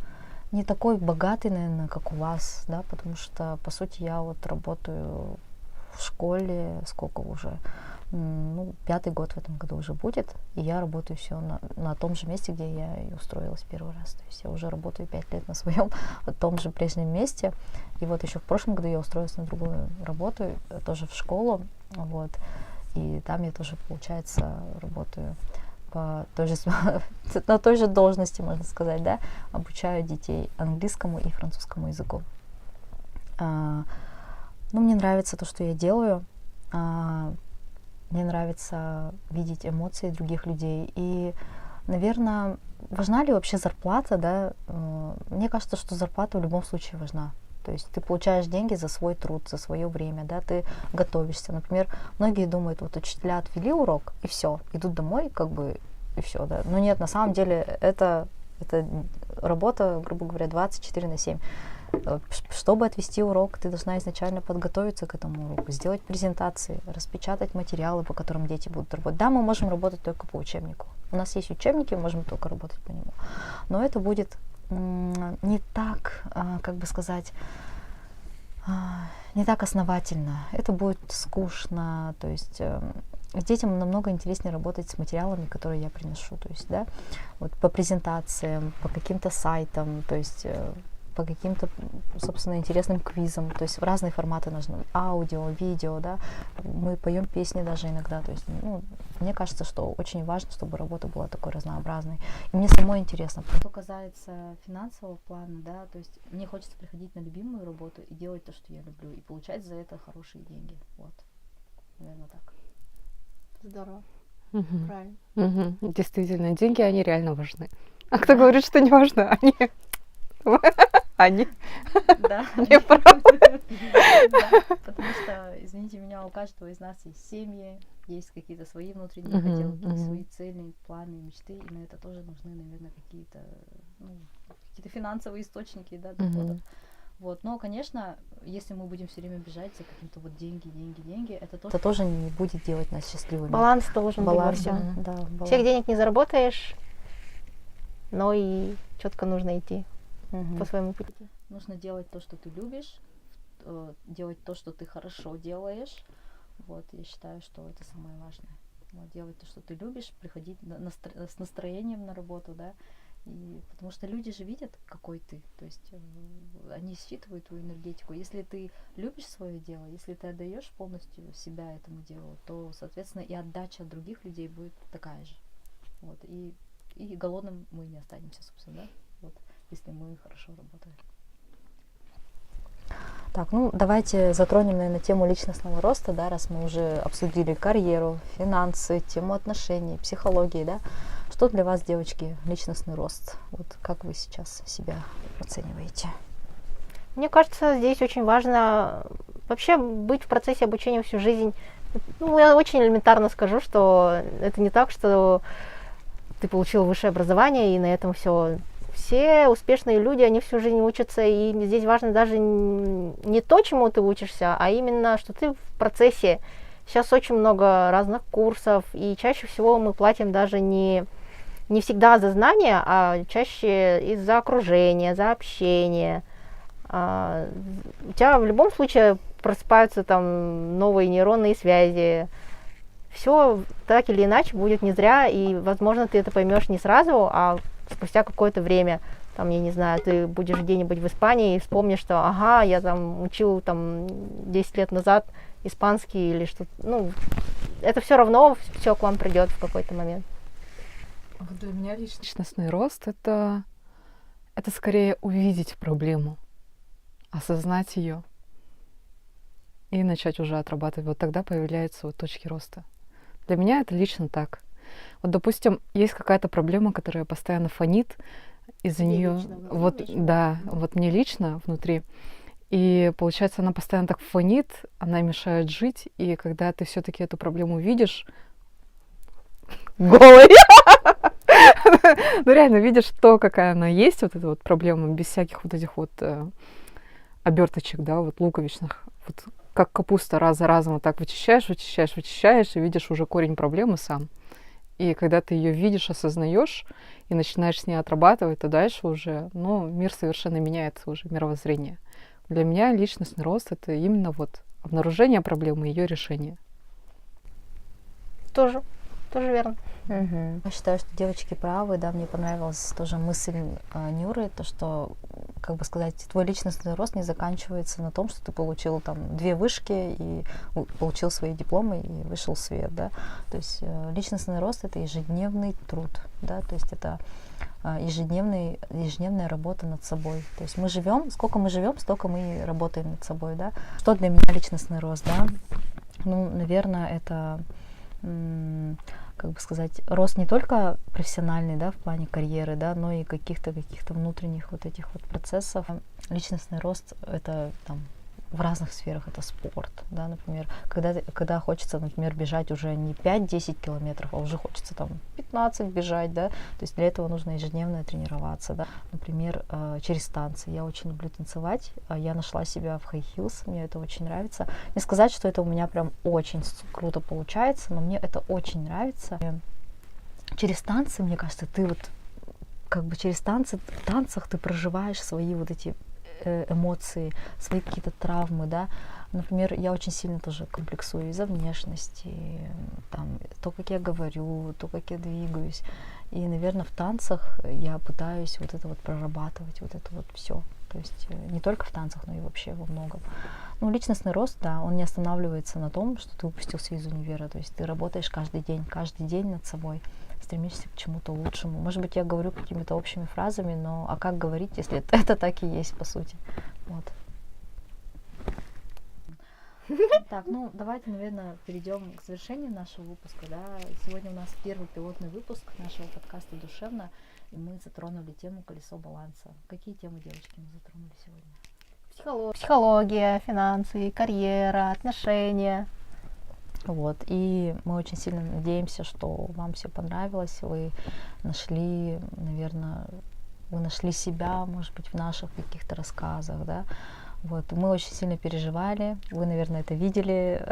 не такой богатый, наверное, как у вас, да, потому что, по сути, я вот работаю в школе, сколько уже, ну, 5-й год в этом году уже будет, и я работаю все на том же месте, где я и устроилась первый раз, то есть я уже работаю 5 лет на своем том же прежнем месте, и вот еще в прошлом году я устроилась на другую работу, тоже в школу, вот, и там я тоже, получается, работаю на той же должности, можно сказать, да, обучаю детей английскому и французскому языку. Ну, мне нравится то, что я делаю, мне нравится видеть эмоции других людей, и, наверное, важна ли вообще зарплата, да, мне кажется, что зарплата в любом случае важна. То есть ты получаешь деньги за свой труд, за свое время, да, ты готовишься. Например, многие думают, вот учителя отвели урок, и все, идут домой, как бы, и все, да. Но нет, на самом деле это работа, грубо говоря, 24/7. Чтобы отвести урок, ты должна изначально подготовиться к этому уроку, сделать презентации, распечатать материалы, по которым дети будут работать. Да, мы можем работать только по учебнику. У нас есть учебники, мы можем только работать по нему. Но это будет не так, как бы сказать, не так основательно. Это будет скучно, то есть детям намного интереснее работать с материалами, которые я приношу, то есть, да, вот по презентациям, по каким-то сайтам, то есть по каким-то, собственно, интересным квизам, то есть в разные форматы нужны, аудио, видео, да, мы поем песни даже иногда, то есть, ну, мне кажется, что очень важно, чтобы работа была такой разнообразной, и мне самой интересно. Что касается финансового плана, да, то есть мне хочется приходить на любимую работу и делать то, что я люблю, и получать за это хорошие деньги, вот, наверное, так. Здорово, правильно. Действительно, деньги, они реально важны. А кто говорит, что не важно, они Да. не правы. Да, потому что, извините меня, у каждого из нас есть семьи, есть какие-то свои внутренние хотелки, свои цели, планы, мечты, и на это тоже нужны, наверное, какие-то финансовые источники, да, дохода. Вот, но, конечно, если мы будем все время бежать за каким-то вот деньги, это тоже не будет делать нас счастливыми. Баланс должен быть во всем. Да, баланс. Всех денег не заработаешь, но и четко нужно идти по своему пути. Нужно делать то, что ты любишь, делать то, что ты хорошо делаешь. Вот, я считаю, что это самое важное. Вот, делать то, что ты любишь, приходить с настроением на работу, да. И потому что люди же видят, какой ты, то есть они считывают твою энергетику. Если ты любишь свое дело, если ты отдаешь полностью себя этому делу, то, соответственно, и отдача от других людей будет такая же. Вот, и голодным мы не останемся, собственно, да, вот, если мы хорошо работаем. Так, ну давайте затронем, наверное, тему личностного роста, да, раз мы уже обсудили карьеру, финансы, тему отношений, психологии, да. Что для вас, девочки, личностный рост? Вот как вы сейчас себя оцениваете? Мне кажется, здесь очень важно вообще быть в процессе обучения всю жизнь. Ну, я очень элементарно скажу, что это не так, что ты получил высшее образование и на этом все. Все успешные люди, они всю жизнь учатся, и здесь важно даже не то, чему ты учишься, а именно, что ты в процессе сейчас очень много разных курсов, и чаще всего мы платим даже не всегда за знания, а чаще из-за окружения, за общение. У тебя в любом случае просыпаются там новые нейронные связи. Все так или иначе будет не зря, и, возможно, ты это поймешь не сразу, а спустя какое-то время. Там, я не знаю, ты будешь где-нибудь в Испании и вспомнишь, что, ага, я там учил там 10 лет назад испанский или что-то. Ну, это все равно все к вам придет в какой-то момент. Вот для меня личностный рост это скорее увидеть проблему, осознать ее и начать уже отрабатывать. Вот тогда появляются вот точки роста. Для меня это лично так. Вот, допустим, есть какая-то проблема, которая постоянно фонит, из-за нее, вот, да, вот мне лично внутри. И получается, она постоянно так фонит, она мешает жить, и когда ты все-таки эту проблему видишь, голой, ну реально видишь то, какая она есть, вот эта вот проблема, без всяких вот этих вот оберточек, да, вот луковичных, вот как капуста раз за разом вот так вычищаешь, и видишь уже корень проблемы сам. И когда ты ее видишь, осознаешь и начинаешь с ней отрабатывать, то дальше уже, ну, мир совершенно меняется, уже мировоззрение. Для меня личностный рост — это именно вот обнаружение проблемы и ее решение. Тоже верно. Я считаю, что девочки правы, да, мне понравилась тоже мысль Нюры, то, что, как бы сказать, твой личностный рост не заканчивается на том, что ты получил там 2 вышки и получил свои дипломы и вышел в свет, да, то есть личностный рост — это ежедневный труд, да, то есть это ежедневная работа над собой, то есть мы живем, сколько мы живем, столько мы и работаем над собой, да. Что для меня личностный рост, да, ну, наверное, это как бы сказать, рост не только профессиональный, да, в плане карьеры, да, но и каких-то внутренних вот этих вот процессов. Личностный рост — это там в разных сферах, это спорт, да, например, когда хочется, например, бежать уже не 5-10 километров, а уже хочется там 15 бежать, да, то есть для этого нужно ежедневно тренироваться, да, например, через танцы. Я очень люблю танцевать, я нашла себя в high heels, мне это очень нравится. Не сказать, что это у меня прям очень круто получается, но мне это очень нравится. Через танцы, мне кажется, ты вот как бы через танцы, в танцах ты проживаешь свои вот эти эмоции, свои какие-то травмы, да. Например, я очень сильно тоже комплексую из-за внешности, там, то, как я говорю, то, как я двигаюсь. И, наверное, в танцах я пытаюсь вот это вот прорабатывать, вот это вот все. То есть не только в танцах, но и вообще во многом. Ну, личностный рост, да, он не останавливается на том, что ты выпустился из универа. То есть ты работаешь каждый день над собой, стремишься к чему-то лучшему. Может быть, я говорю какими-то общими фразами, но а как говорить, если это так и есть, по сути. Вот. Так, ну давайте, наверное, перейдем к завершению нашего выпуска. Да? Сегодня у нас первый пилотный выпуск нашего подкаста «Душевно», и мы затронули тему «Колесо баланса». Какие темы, девочки, мы затронули сегодня? Психология, финансы, карьера, отношения. Вот, и мы очень сильно надеемся, что вам все понравилось, вы нашли, наверное, себя, может быть, в наших каких-то рассказах, да. Вот, мы очень сильно переживали, вы, наверное, это видели.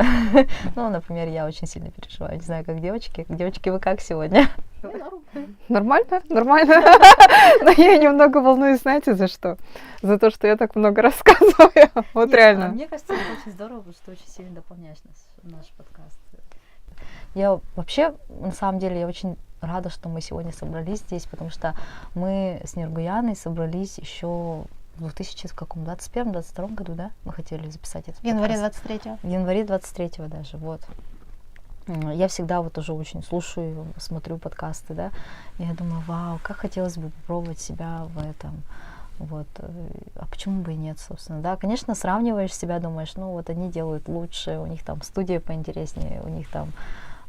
Ну, например, я очень сильно переживаю, не знаю, как девочки. Девочки, вы как сегодня? Нормально. Но я немного волнуюсь, знаете, за что? За то, что я так много рассказываю. Вот реально. Мне кажется, это очень здорово, потому что ты очень сильно дополняешь наш подкаст. Я вообще, на самом деле, я очень рада, что мы сегодня собрались здесь, потому что мы с Нургуяной собрались еще в 2021-2022 году, да? Мы хотели записать этот В январе подкаст. 23-го. В январе 23-го даже, вот. Я всегда вот уже очень слушаю, смотрю подкасты, да, и я думаю, вау, как хотелось бы попробовать себя в этом, вот, а почему бы и нет, собственно, да, конечно, сравниваешь себя, думаешь, ну, вот они делают лучше, у них там студия поинтереснее, у них там,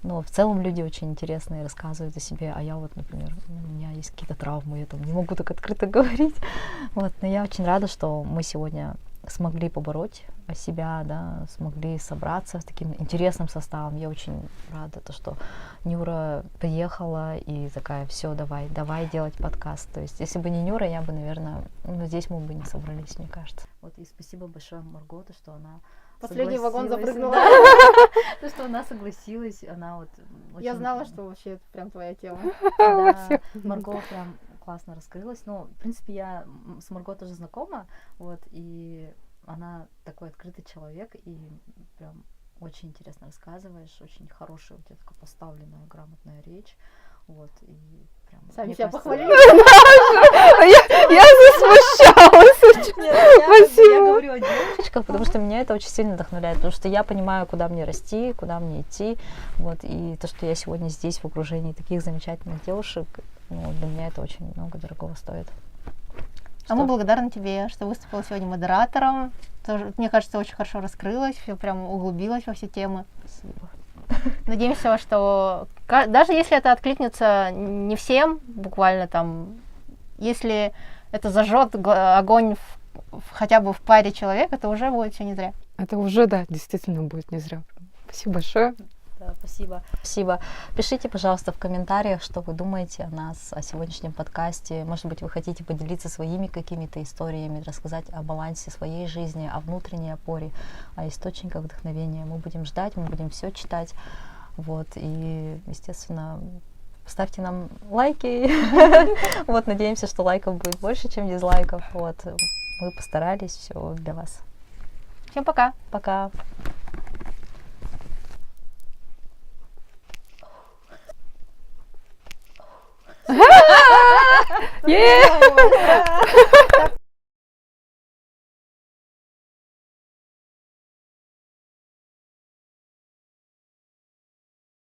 ну, в целом люди очень интересные, рассказывают о себе, а я вот, например, у меня есть какие-то травмы, я там не могу так открыто говорить, вот, но я очень рада, что мы сегодня смогли побороть себя, да, смогли собраться с таким интересным составом. Я очень рада, то, что Нюра приехала и такая, все, давай делать подкаст. То есть, если бы не Нюра, я бы, наверное, здесь мы бы не собрались, мне кажется. Вот, и спасибо большое Марго, что она Последний вагон согласилась, запрыгнула. да. То, что она согласилась, она вот Я очень, знала, что вообще это прям твоя тема. да, Марго прям классно раскрылась. Ну, в принципе, я с Марго тоже знакома, вот, и она такой открытый человек, и прям очень интересно рассказываешь, очень хорошая у тебя такая поставленная, грамотная речь, вот, и прям... Сами мне себя кажется, похвалили. Я засмущалась. Нет, я Спасибо. говорю о девушечках, потому что меня это очень сильно вдохновляет, потому что я понимаю, куда мне расти, куда мне идти, вот, и то, что я сегодня здесь в окружении таких замечательных девушек, ну, для меня это очень много дорогого стоит. А мы благодарны тебе, что выступила сегодня модератором. Тоже, мне кажется, очень хорошо раскрылась, все прям углубилась во все темы. Спасибо. Надеемся, что даже если это откликнется не всем, буквально там, если это зажжет огонь хотя бы в паре человек, это уже будет все не зря. Это уже, да, действительно будет не зря. Спасибо большое. Да, спасибо. Спасибо. Пишите, пожалуйста, в комментариях, что вы думаете о нас, о сегодняшнем подкасте. Может быть, вы хотите поделиться своими какими-то историями, рассказать о балансе своей жизни, о внутренней опоре, о источниках вдохновения. Мы будем ждать, мы будем все читать. Вот, и, естественно, ставьте нам лайки. Вот, надеемся, что лайков будет больше, чем дизлайков. Вот, мы постарались, все для вас. Всем пока. Пока. Yeah!